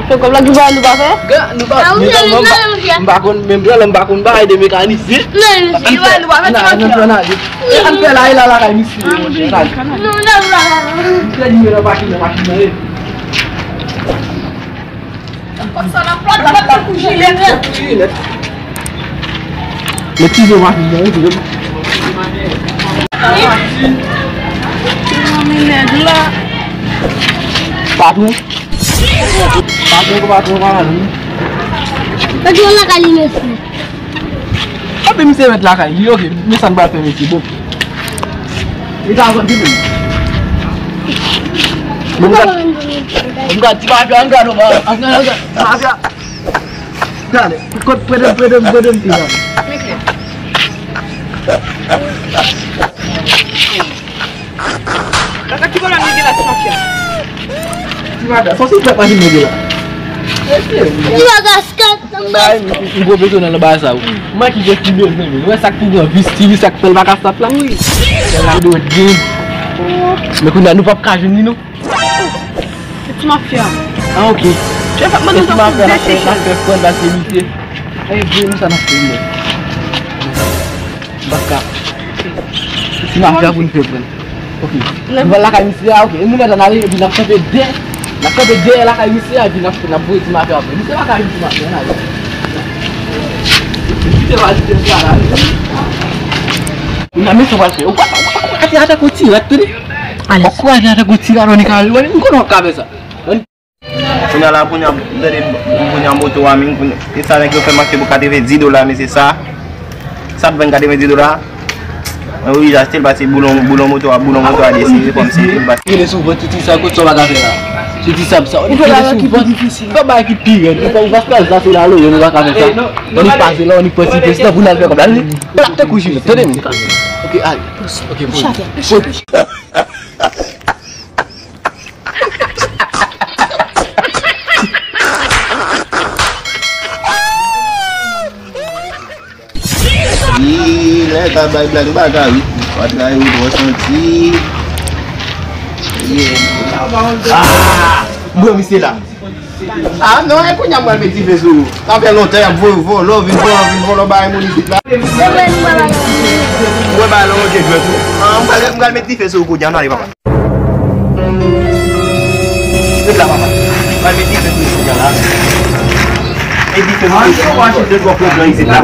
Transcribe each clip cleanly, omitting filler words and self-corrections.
Cukup lagi bahan lupa saya? Enggak, lupa. Mbakun membel mbakun bae de mekanis. Lupa Nah, kan pelai lala kayak misi. Jadi mira pakai makin. Salah plot dapat kujilet. Leci do makin juga. Ini adalah Patu kan. bagaimana kali ini? Apa misi met lah kan? Yo ke, misan ba permisi bu. Kita akan dulu. Enggak, tiba ada enggak dong, enggak. Enggak. Ikut pedem tidak. Kakak coba lagi jelas maksudnya. Tidak ada, sosis tak pasti media. Iya gaskan. Baik, ibu betul nak bahasa. Mak kita tidur ni, wes sakti dia, visi sakti makas tak lah. Jangan dua game. Nak nak lupa kaji ni no. Itu mafia. Ah okey. Cepat menutup Mafia pun bahasa ini. Game sana sini. Baka. Mafia pun problem. Okey. Wala kami siya okey. Muna dah nari binaf bede. Nak bede lah kami siya binaf na buat mafia apa. Ini siapa kami mafia na. Kita wajib jalan. Ini kami sebab sih. Kasi ada kunci lah tu ni. Aku ada kunci kan ni kali. Ini kau nak kabesa. punya moto amin punya isa nek fe marché bu kadire $10 mais c'est ça ça ben kadire $10 oui j'ai acheté le boulon moto à décider comme si il est souvent tout ça que tu vas faire là tu dis ça il faut la qui difficile pas ba qui pire on va pas ça sur la loi on va faire ça on y passe là on y peut si ça vous n'avez pas comme ça te coucher tenez OK allez OK Gila kabar bilang bagai pada udah sensi boa misi lah non è punya mal metti fesu tapi lo te vou lo bai municipal vuoi bai lo che fesu ngal metti fesu ku jangan hari papa Sudah papa ngal metti fesu ku jangan e di fesu eu acho que eu vou ganhar lá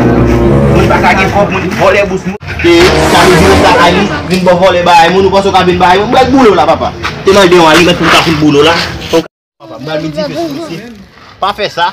mun pakai kok mun boleh bus ke kami juga kali bin boleh bai mun ko so kabin bai ngal bulu lah papa Tinggal dia wali kan kasih bulu lah. Mbak Minji pas faire ça.